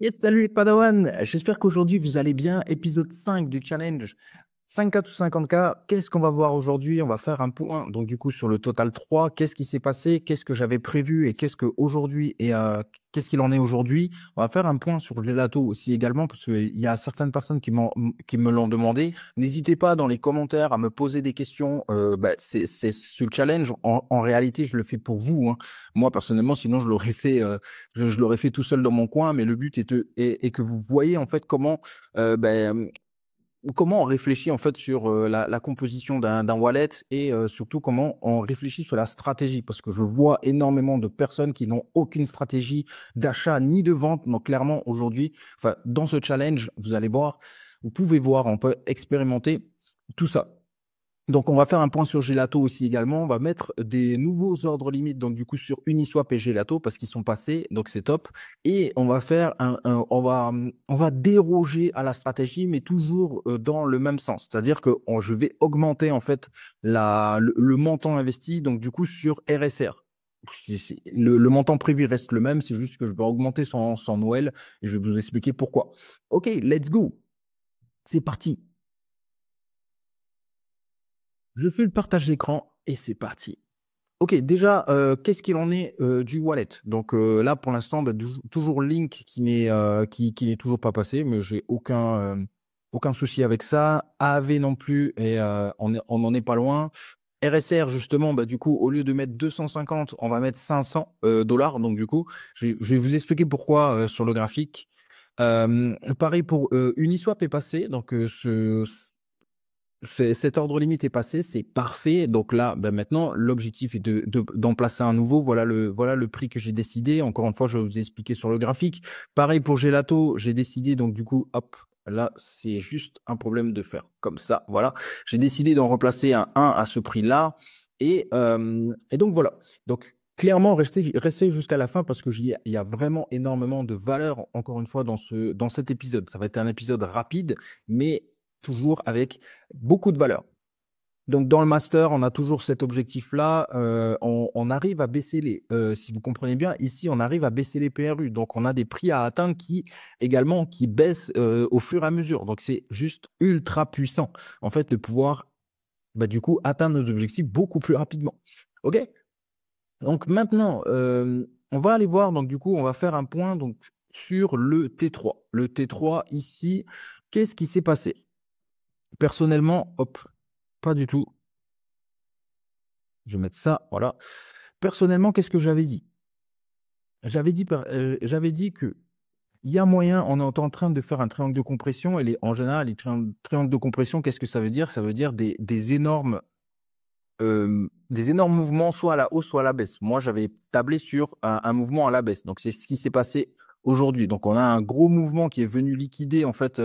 Yes, salut les Padawan! J'espère qu'aujourd'hui vous allez bien. Épisode 5 du challenge 5K ou 50K. Qu'est-ce qu'on va voir aujourd'hui? On va faire un point donc du coup sur le total 3. Qu'est-ce qui s'est passé? Qu'est-ce que j'avais prévu et qu'est-ce que aujourd'hui et qu'est-ce qu'il en est aujourd'hui? On va faire un point sur le gelato aussi également parce qu'il y a certaines personnes qui me l'ont demandé. N'hésitez pas dans les commentaires à me poser des questions. C'est ce challenge. En réalité, je le fais pour vous, hein. Moi personnellement, sinon je l'aurais fait. Je l'aurais fait tout seul dans mon coin, mais le but est que vous voyez en fait euh, ben, comment on réfléchit en fait sur la composition d'un wallet et surtout comment on réfléchit sur la stratégie. Parce que je vois énormément de personnes qui n'ont aucune stratégie d'achat ni de vente. Donc clairement aujourd'hui, enfin dans ce challenge, vous allez voir, vous pouvez voir, on peut expérimenter tout ça. Donc, on va faire un point sur Gelato aussi également. On va mettre des nouveaux ordres limites, donc du coup sur Uniswap et Gelato parce qu'ils sont passés, donc c'est top. Et on va faire on va déroger à la stratégie, mais toujours dans le même sens. C'est-à-dire que je vais augmenter en fait le montant investi, donc du coup sur RSR. Le montant prévu reste le même, c'est juste que je vais augmenter son Noël et je vais vous expliquer pourquoi. Ok, let's go. C'est parti. Je fais le partage d'écran et c'est parti. Ok, déjà, qu'est-ce qu'il en est du wallet? Donc là, pour l'instant, bah, toujours Link qui n'est toujours pas passé, mais j'ai aucun souci avec ça. AAV non plus, et on n'en est pas loin. RSR, justement, bah, du coup, au lieu de mettre 250, on va mettre 500 dollars. Donc du coup, je vais vous expliquer pourquoi sur le graphique. Pareil pour Uniswap est passé, donc cet ordre limite est passé, c'est parfait. Donc là, ben maintenant, l'objectif est d'en placer un nouveau. Voilà le prix que j'ai décidé. Encore une fois, je vais vous expliquer sur le graphique. Pareil pour Gelato, j'ai décidé, donc du coup, hop, là, c'est juste un problème de faire comme ça. Voilà. J'ai décidé d'en replacer un à ce prix-là. Et donc voilà. Donc clairement, restez jusqu'à la fin parce que il y a vraiment énormément de valeur, encore une fois, dans cet épisode. Ça va être un épisode rapide, mais toujours avec beaucoup de valeur. Donc, dans le master, on a toujours cet objectif-là. On arrive à baisser si vous comprenez bien, ici, on arrive à baisser les PRU. Donc, on a des prix à atteindre qui baissent au fur et à mesure. Donc, c'est juste ultra puissant, en fait, de pouvoir, bah, du coup, atteindre nos objectifs beaucoup plus rapidement. OK? Donc, maintenant, on va aller voir. Donc, du coup, on va faire un point donc, sur le T3. Le T3, ici, qu'est-ce qui s'est passé? Personnellement, hop, pas du tout. Je vais mettre ça, voilà. Personnellement, qu'est-ce que j'avais dit? J'avais dit que il y a moyen, on est en train de faire un triangle de compression, et en général, les triangles de compression, qu'est-ce que ça veut dire? Ça veut dire des énormes mouvements, soit à la hausse, soit à la baisse. Moi, j'avais tablé sur un mouvement à la baisse. Donc, c'est ce qui s'est passé aujourd'hui. Donc, on a un gros mouvement qui est venu liquider, en fait,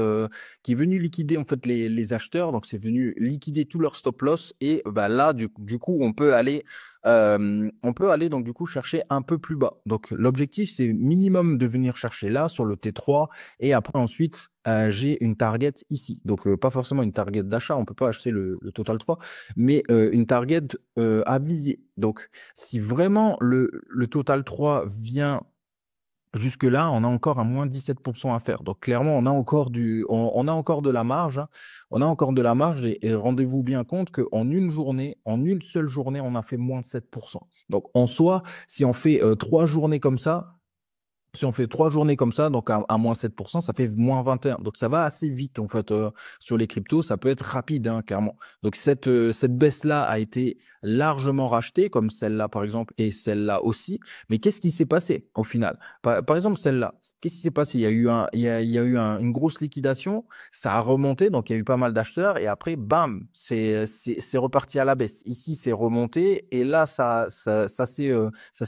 les acheteurs. Donc, c'est venu liquider tout leur stop loss. Et bah, là, du coup, on peut aller, donc, du coup, chercher un peu plus bas. Donc, l'objectif, c'est minimum de venir chercher là, sur le T3. Et après, ensuite, j'ai une target ici. Donc, pas forcément une target d'achat. On ne peut pas acheter le total 3, mais une target à viser. Donc, si vraiment le total 3 vient jusque-là, on a encore un moins 17% à faire. Donc, clairement, on a encore de la marge, hein. On a encore de la marge et rendez-vous bien compte qu'en une journée, en une seule journée, on a fait moins de 7%. Donc, en soi, si on fait 3 journées comme ça, si on fait 3 journées comme ça, donc à moins 7%, ça fait moins 21. Donc ça va assez vite en fait sur les cryptos. Ça peut être rapide, hein, clairement. Donc cette baisse-là a été largement rachetée, comme celle-là par exemple, et celle-là aussi. Mais qu'est-ce qui s'est passé au final? Par exemple, celle-là. Qu'est-ce qui s'est passé? Il y a eu une grosse liquidation, ça a remonté, donc il y a eu pas mal d'acheteurs, et après, bam, c'est reparti à la baisse. Ici, c'est remonté, et là, ça s'est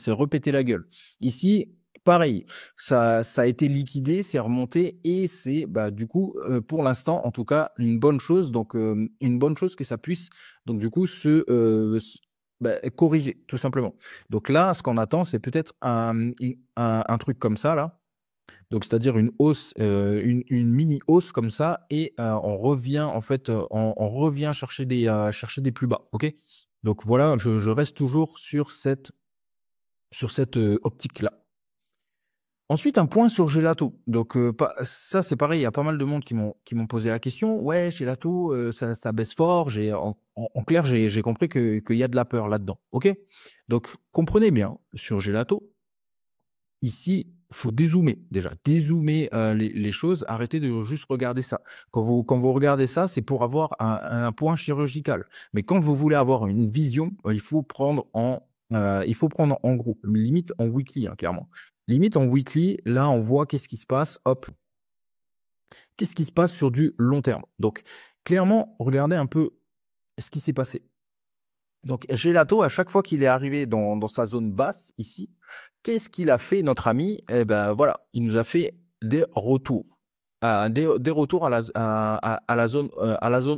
repété la gueule. Ici, pareil, ça a été liquidé, c'est remonté et c'est bah, du coup, pour l'instant, en tout cas, une bonne chose. Donc, une bonne chose que ça puisse, donc du coup, bah, corriger, tout simplement. Donc là, ce qu'on attend, c'est peut-être un truc comme ça, là. Donc, c'est-à-dire une hausse, une mini hausse comme ça, et on revient, en fait, on revient chercher des plus bas. OK? Donc voilà, je reste toujours sur cette optique-là. Ensuite, un point sur Gelato. Donc, ça, c'est pareil, il y a pas mal de monde qui m'ont posé la question. Ouais, Gelato, ça baisse fort. En clair, j'ai compris qu'il y a de la peur là-dedans. OK? Donc, comprenez bien, sur Gelato, ici, il faut dézoomer déjà. Dézoomer les choses. Arrêtez de juste regarder ça. Quand vous regardez ça, c'est pour avoir un point chirurgical. Mais quand vous voulez avoir une vision, il faut prendre en gros, limite en weekly, hein, clairement. Limite en weekly, là, on voit qu'est-ce qui se passe. Hop, qu'est-ce qui se passe sur du long terme. Donc, clairement, regardez un peu ce qui s'est passé. Donc, Gelato, à chaque fois qu'il est arrivé dans sa zone basse, ici, qu'est-ce qu'il a fait, notre ami? Eh ben voilà, il nous a fait des retours. Des retours à la zone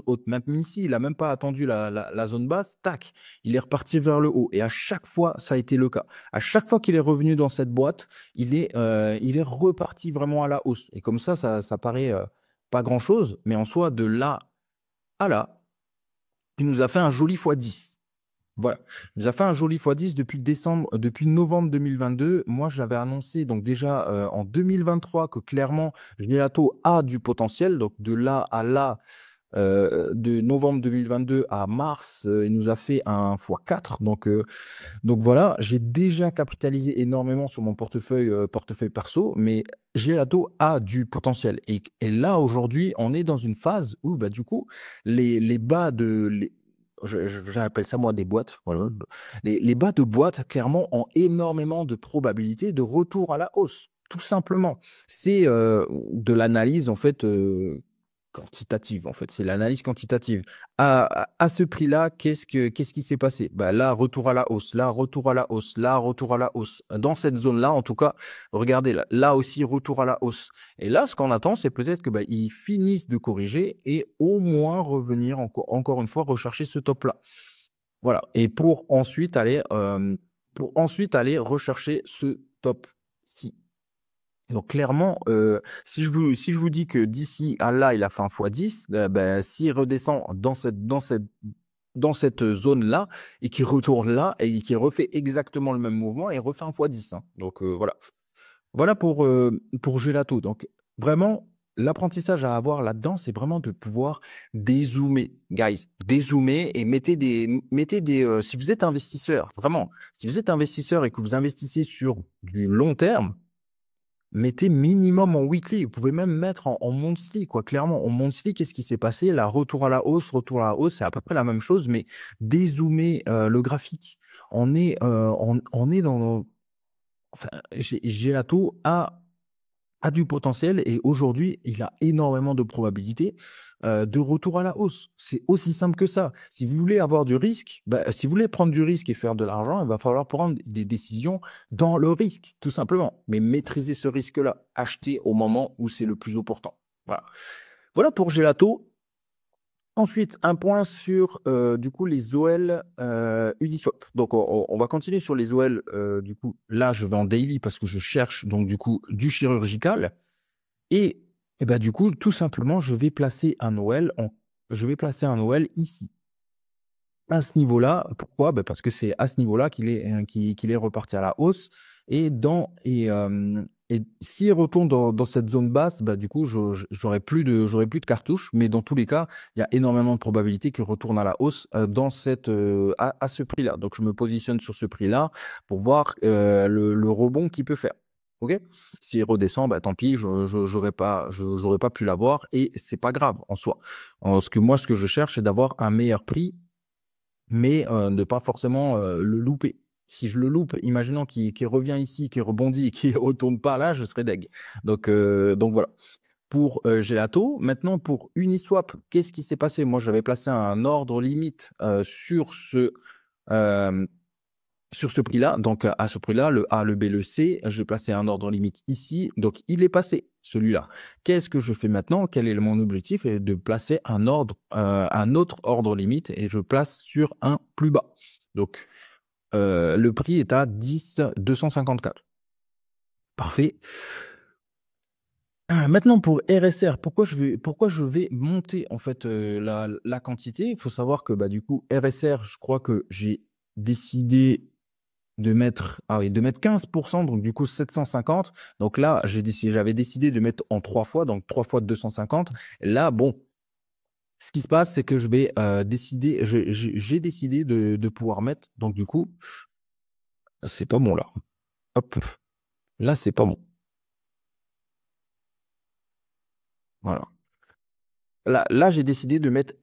haute. Même ici, il n'a même pas attendu la zone basse, tac, il est reparti vers le haut. Et à chaque fois, ça a été le cas. À chaque fois qu'il est revenu dans cette boîte, il est reparti vraiment à la hausse. Et comme ça paraît pas grand-chose, mais en soi, de là à là, il nous a fait un joli x10. Voilà, il nous a fait un joli x10 depuis novembre 2022. Moi, je l'avais annoncé donc déjà en 2023 que clairement, Gelato a du potentiel. Donc de là à là, de novembre 2022 à mars, il nous a fait un x4. Donc voilà, j'ai déjà capitalisé énormément sur mon portefeuille perso, mais Gelato a du potentiel. Et là, aujourd'hui, on est dans une phase où, bah, du coup, les bas de... j'appelle ça moi des boîtes. Voilà. Les bas de boîte, clairement, ont énormément de probabilités de retour à la hausse. Tout simplement. C'est de l'analyse, en fait, quantitative, en fait. C'est l'analyse quantitative. À ce prix-là, qu'est-ce qui s'est passé? Bah, là, retour à la hausse, là, retour à la hausse, là, retour à la hausse. Dans cette zone-là, en tout cas, regardez, là aussi, retour à la hausse. Et là, ce qu'on attend, c'est peut-être que bah, ils finissent de corriger et au moins revenir encore une fois rechercher ce top-là. Voilà. Et pour ensuite aller rechercher ce top-ci. Donc clairement, si je vous dis que d'ici à là, il a fait un x10, ben, s'il redescend dans cette zone-là et qu'il retourne là et qu'il refait exactement le même mouvement, il refait un x10, hein. Donc voilà. Voilà pour Gelato. Donc vraiment, l'apprentissage à avoir là-dedans, c'est vraiment de pouvoir dézoomer, guys. Dézoomer et si vous êtes investisseur, vraiment, si vous êtes investisseur et que vous investissez sur du long terme, mettez minimum en weekly. Vous pouvez même mettre en monthly, quoi. Clairement, en monthly, qu'est-ce qui s'est passé? Là, retour à la hausse, c'est à peu près la même chose, mais dézoomer le graphique. On est dans. Enfin, Gelato a du potentiel et aujourd'hui, il a énormément de probabilités de retour à la hausse. C'est aussi simple que ça. Si vous voulez avoir du risque, bah, si vous voulez prendre du risque et faire de l'argent, il va falloir prendre des décisions dans le risque, tout simplement. Mais maîtriser ce risque-là, acheter au moment où c'est le plus opportun. Voilà. Voilà pour Gelato. Ensuite, un point sur du coup les OL Uniswap. Donc on va continuer sur les OL. Du coup, là, je vais en daily parce que je cherche donc du coup du chirurgical. Et bah, du coup, tout simplement, je vais placer un OL ici. À ce niveau-là, pourquoi? Bah, parce que c'est à ce niveau-là qu'il est reparti à la hausse. Et s'il retourne dans cette zone basse, bah, du coup, j'aurai plus de cartouches. Mais dans tous les cas, il y a énormément de probabilités qu'il retourne à la hausse à ce prix-là. Donc, je me positionne sur ce prix-là pour voir le rebond qu'il peut faire. OK? S'il redescend, bah, tant pis, j'aurais pas pu l'avoir et c'est pas grave en soi. Ce que je cherche, c'est d'avoir un meilleur prix mais ne pas forcément le louper. Si je le loupe, imaginons qu'il revient ici, qu'il rebondit et qu'il ne retourne pas là, je serais deg. Donc voilà. Pour Gelato, maintenant pour Uniswap, qu'est-ce qui s'est passé? Moi, j'avais placé un ordre limite euh, sur ce prix-là. Donc à ce prix-là, le A, le B, le C, je vais placer un ordre limite ici. Donc il est passé, celui-là. Qu'est-ce que je fais maintenant? Quel est mon objectif? Et de placer un autre ordre limite et je place sur un plus bas. Donc le prix est à 10,254. Parfait. Maintenant pour RSR, pourquoi je vais monter en fait la quantité? Il faut savoir que bah, du coup RSR, je crois que j'ai décidé de mettre 15%, donc du coup 750. Donc là, j'avais décidé de mettre en 3 fois, donc 3 fois de 250. Là, bon, ce qui se passe, c'est que je vais décider, j'ai décidé de pouvoir mettre, donc du coup, c'est pas bon là. Hop, là, c'est pas bon. Voilà. Là, j'ai décidé de mettre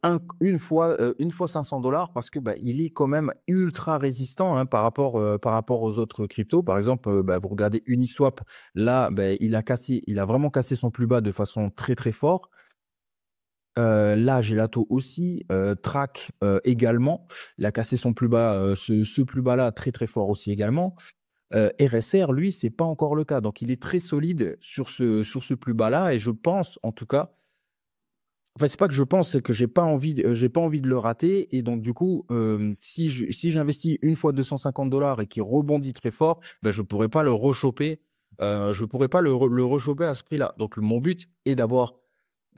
une fois 500 $ parce que bah, il est quand même ultra résistant, hein, par rapport aux autres cryptos. Par exemple, bah, vous regardez Uniswap, là, bah, il a vraiment cassé son plus bas de façon très très forte. Là, Gelato aussi, Track également, il a cassé son plus bas, ce plus bas là très très fort aussi également. RSR, lui, c'est pas encore le cas, donc il est très solide sur ce plus bas là, et je pense en tout cas. Enfin, c'est pas que je pense, c'est que j'ai pas envie de le rater. Et donc, du coup, si j'investis une fois 250 $ et qu'il rebondit très fort, ben, je pourrais pas le rechoper. Je pourrais pas le rechoper à ce prix-là. Donc, mon but est d'avoir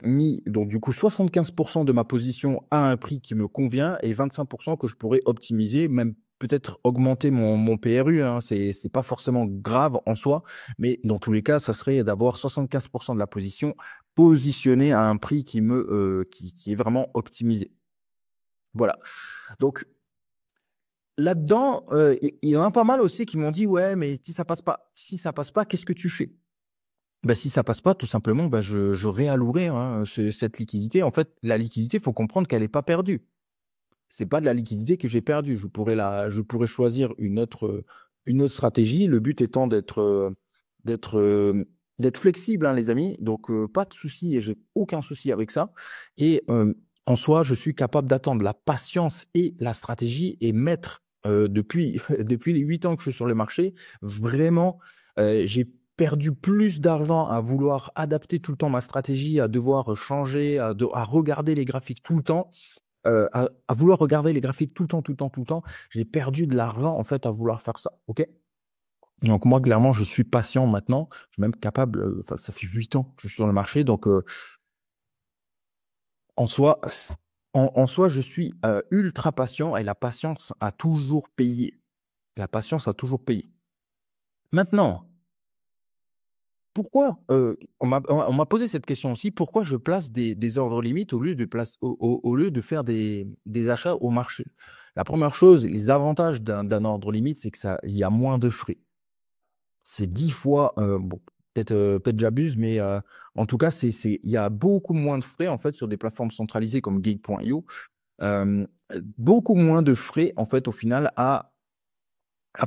mis, donc, du coup, 75% de ma position à un prix qui me convient et 25% que je pourrais optimiser, même peut-être augmenter mon PRU, hein. C'est pas forcément grave en soi, mais dans tous les cas, ça serait d'avoir 75% de la position positionnée à un prix qui est vraiment optimisé. Voilà. Donc, là-dedans, il y en a pas mal aussi qui m'ont dit, ouais, mais si ça passe pas, qu'est-ce que tu fais? Bah, si ça passe pas, tout simplement, bah, je réallouerai, hein, cette liquidité. En fait, la liquidité, il faut comprendre qu'elle n'est pas perdue. C'est pas de la liquidité que j'ai perdue. Je pourrais choisir une autre stratégie. Le but étant d'être, d'être flexible, hein, les amis. Donc, pas de souci et j'ai aucun souci avec ça. Et en soi, je suis capable d'attendre la patience et la stratégie et mettre depuis les 8 ans que je suis sur le marché, vraiment, j'ai perdu plus d'argent à vouloir adapter tout le temps ma stratégie, à devoir changer, à regarder les graphiques tout le temps, à vouloir regarder les graphiques tout le temps, tout le temps, tout le temps. J'ai perdu de l'argent en fait à vouloir faire ça. OK? Donc moi, clairement, je suis patient maintenant. Je suis même capable, enfin, ça fait 8 ans que je suis sur le marché. Donc en soi, en soi, je suis ultra patient et la patience a toujours payé. La patience a toujours payé. Maintenant, pourquoi on m'a posé cette question aussi, pourquoi je place des ordres limites au lieu de faire des achats au marché? La première chose, les avantages d'un ordre limite, c'est que il y a moins de frais. C'est 10 fois, bon, peut-être j'abuse, mais en tout cas, il y a beaucoup moins de frais en fait sur des plateformes centralisées comme Gate.io. euh, Beaucoup moins de frais en fait au final à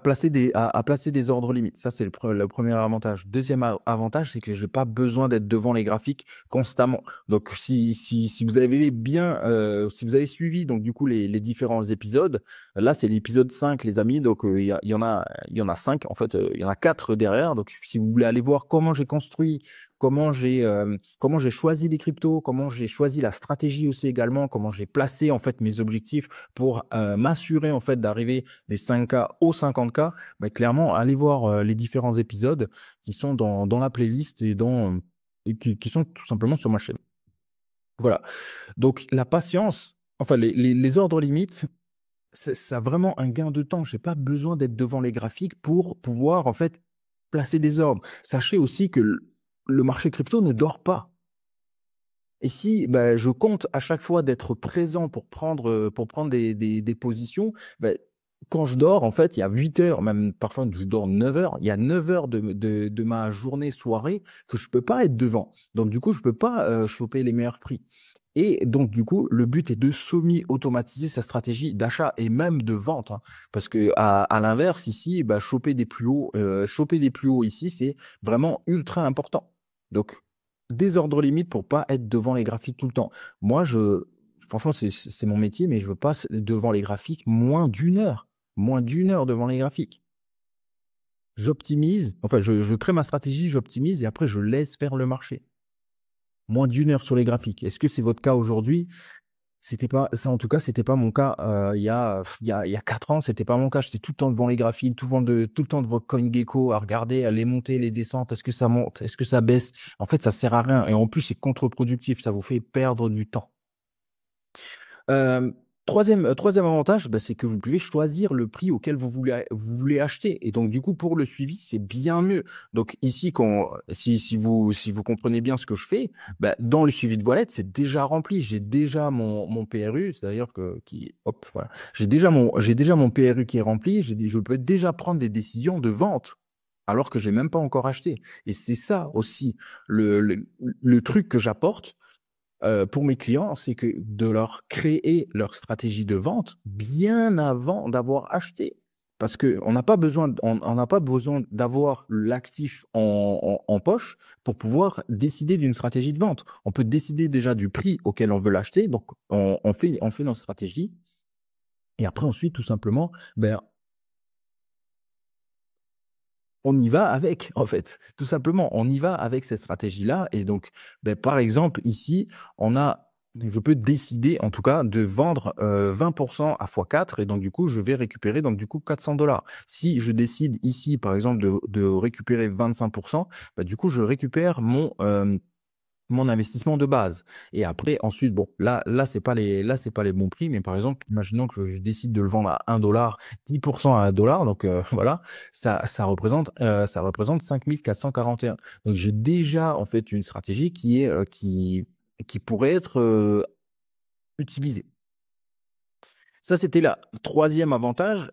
placer des ordres limites. Ça, c'est le premier avantage. Deuxième avantage, c'est que je n'ai pas besoin d'être devant les graphiques constamment. Donc, si vous avez si vous avez suivi donc, du coup, les différents épisodes, là, c'est l'épisode 5, les amis. Donc, il y en a 5, en fait, il y en a 4 derrière. Donc, si vous voulez aller voir comment j'ai construit, comment j'ai choisi les cryptos, comment j'ai choisi la stratégie aussi également, comment j'ai placé, en fait, mes objectifs pour m'assurer, en fait, d'arriver des 5K aux 50K, bah, clairement, allez voir les différents épisodes qui sont dans la playlist et qui sont tout simplement sur ma chaîne. Voilà. Donc, la patience, enfin, les ordres limites, ça a vraiment un gain de temps. Je n'ai pas besoin d'être devant les graphiques pour pouvoir, en fait, placer des ordres. Sachez aussi que le marché crypto ne dort pas. Et si bah, je compte à chaque fois d'être présent pour prendre des positions, bah, quand je dors, en fait, il y a 8 heures, même parfois je dors 9 heures, il y a 9 heures de ma journée, soirée, que je ne peux pas être devant. Donc, du coup, je ne peux pas choper les meilleurs prix. Et donc, du coup, le but est de semi-automatiser sa stratégie d'achat et même de vente, hein. Parce que à l'inverse, ici, bah, choper des plus hauts ici, c'est vraiment ultra important. Donc, des ordres limites pour pas être devant les graphiques tout le temps. Moi, franchement, c'est mon métier, mais je passe devant les graphiques moins d'une heure. Moins d'une heure devant les graphiques. J'optimise, enfin, je crée ma stratégie, j'optimise et après, je laisse faire le marché. Moins d'une heure sur les graphiques. Est-ce que c'est votre cas aujourd'hui? C'était pas, ça, en tout cas, c'était pas mon cas il y a 4 ans, c'était pas mon cas. J'étais tout le temps devant les graphiques, tout le temps devant CoinGecko à regarder les montées, les descentes. Est-ce que ça monte? Est-ce que ça baisse? En fait, ça sert à rien. Et en plus, c'est contre-productif. Ça vous fait perdre du temps. Euh, Troisième avantage, bah, c'est que vous pouvez choisir le prix auquel vous voulez acheter. Et donc, du coup, pour le suivi, c'est bien mieux. Donc, ici, si vous comprenez bien ce que je fais, bah, dans le suivi de wallet, c'est déjà rempli. J'ai déjà mon PRU, c'est-à-dire hop, voilà. J'ai déjà mon PRU qui est rempli. Je peux déjà prendre des décisions de vente alors que j'ai même pas encore acheté. Et c'est ça aussi le, le, le truc que j'apporte pour mes clients, c'est que de leur créer leur stratégie de vente bien avant d'avoir acheté. Parce qu'on n'a pas besoin, on n'a pas besoin d'avoir l'actif en poche pour pouvoir décider d'une stratégie de vente. On peut décider déjà du prix auquel on veut l'acheter. Donc, on fait notre stratégie. Et après, ensuite, tout simplement, ben, on y va avec, en fait. Tout simplement, on y va avec cette stratégie-là. Et donc, ben, par exemple, ici, je peux décider, en tout cas, de vendre 20% à x4. Et donc, du coup, je vais récupérer, donc, du coup, 400 $. Si je décide ici, par exemple, de récupérer 25%, ben, du coup, je récupère mon investissement de base. Et après, ensuite, bon, là, c'est pas les bons prix, mais par exemple, imaginons que je décide de le vendre à 1 $, 10% à 1 $, donc voilà, ça représente 5441. Donc, j'ai déjà, en fait, une stratégie qui pourrait être utilisée. Ça, c'était la troisième avantage.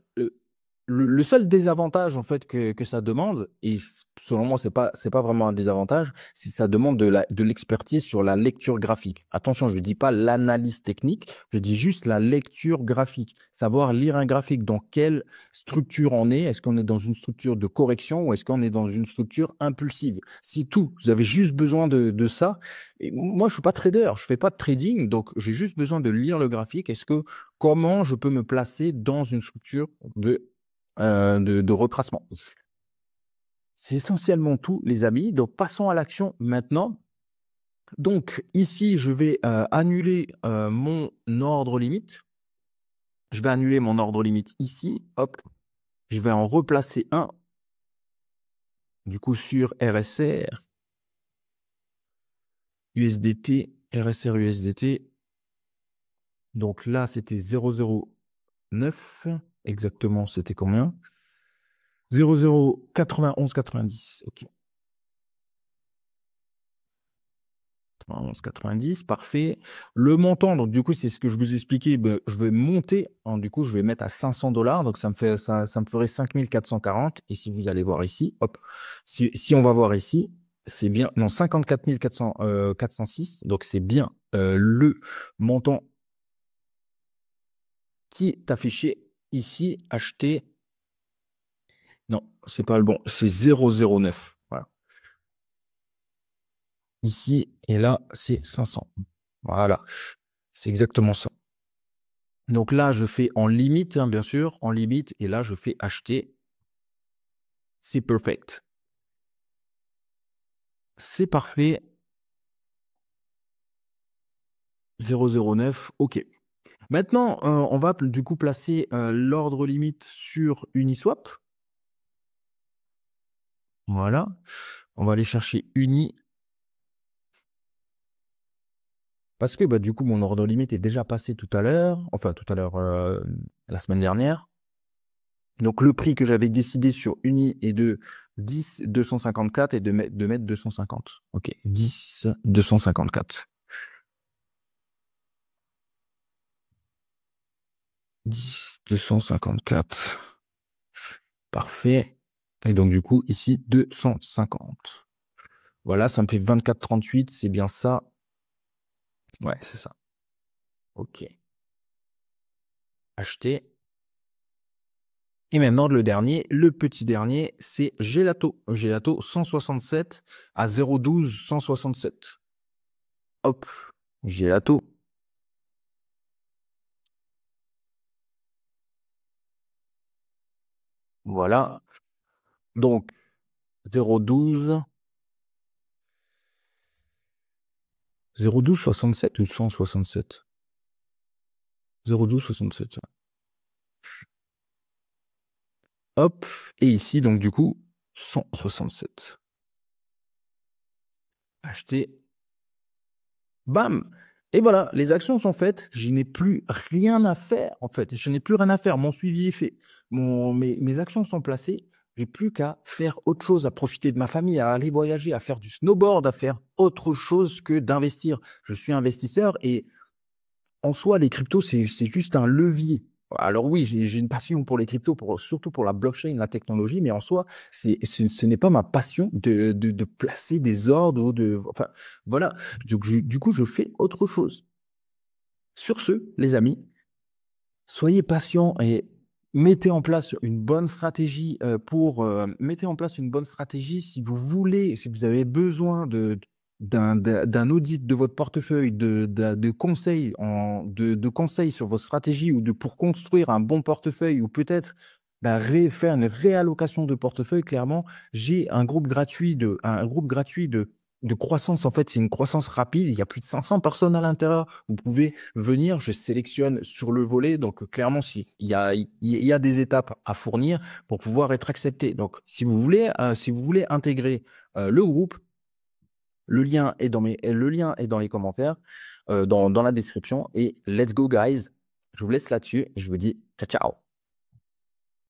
Le seul désavantage en fait que ça demande, et selon moi, c'est pas vraiment un désavantage, c'est que ça demande de l'expertise sur la lecture graphique. Attention, je ne dis pas l'analyse technique, je dis juste la lecture graphique. Savoir lire un graphique, dans quelle structure on est. Est-ce qu'on est dans une structure de correction ou est-ce qu'on est dans une structure impulsive? Si tout, vous avez juste besoin de ça. Et moi, je suis pas trader, je fais pas de trading, donc j'ai juste besoin de lire le graphique. Comment je peux me placer dans une structure de retracement. C'est essentiellement tout, les amis. Donc, passons à l'action maintenant. Donc, ici, je vais annuler mon ordre limite. Je vais annuler mon ordre limite ici. Hop, je vais en replacer un. Du coup, sur RSR, USDT, RSR, USDT. Donc là, c'était 0,09. Exactement, c'était combien? 0,09190. OK. 11,90, parfait. Le montant, donc du coup, c'est ce que je vous expliquais. Ben, je vais monter, hein, du coup, je vais mettre à 500 $. Donc, ça me ferait 5440. Et si vous allez voir ici, hop, si on va voir ici, c'est bien, non, 54 406. Donc, c'est bien le montant qui est affiché ici, acheté. Non, c'est pas le bon, c'est 0,09. Voilà. Ici et là, c'est 500. Voilà, c'est exactement ça. Donc là, je fais en limite, hein, bien sûr, en limite, et là, je fais acheter. C'est perfect. C'est parfait. 0,09, OK. Maintenant, on va du coup placer l'ordre limite sur Uniswap. Voilà. On va aller chercher Uni. Parce que bah, du coup, mon ordre limite est déjà passé tout à l'heure. Enfin, tout à l'heure, la semaine dernière. Donc, le prix que j'avais décidé sur Uni est de 10 254 et de mettre 250. OK, 10 254. 10 254. Parfait. Et donc, du coup, ici, 250. Voilà, ça me fait 24,38. C'est bien ça. Ouais, c'est ça. OK. Acheter. Et maintenant, le petit dernier, c'est Gelato. Gelato 167 à 0,12 167. Hop, Gelato. Voilà. Donc, 0,12. 0,12 67 ou 167? 0,12 67. Hop. Et ici, donc, du coup, 167. Acheter. Bam! Et voilà, les actions sont faites, je n'ai plus rien à faire en fait. Je n'ai plus rien à faire, mon suivi est fait. Mes actions sont placées, j'ai plus qu'à faire autre chose, à profiter de ma famille, à aller voyager, à faire du snowboard, à faire autre chose que d'investir. Je suis investisseur et en soi, les cryptos, c'est juste un levier. Alors oui, j'ai une passion pour les cryptos, surtout pour la blockchain, la technologie, mais en soi, ce n'est pas ma passion de placer des ordres ou de... Enfin, voilà. Du coup, je fais autre chose. Sur ce, les amis, soyez patients et mettez en place une bonne stratégie mettez en place une bonne stratégie si vous voulez, si vous avez besoin d'un audit de votre portefeuille, de conseils de conseils sur vos stratégies ou pour construire un bon portefeuille ou peut-être faire une réallocation de portefeuille. Clairement, j'ai un groupe gratuit de croissance. En fait, c'est une croissance rapide. Il y a plus de 500 personnes à l'intérieur. Vous pouvez venir, je sélectionne sur le volet. Donc, clairement, il y a des étapes à fournir pour pouvoir être accepté. Donc, si vous voulez intégrer le groupe, le lien est dans les commentaires, dans la description. Et let's go, guys. Je vous laisse là-dessus et je vous dis ciao, ciao.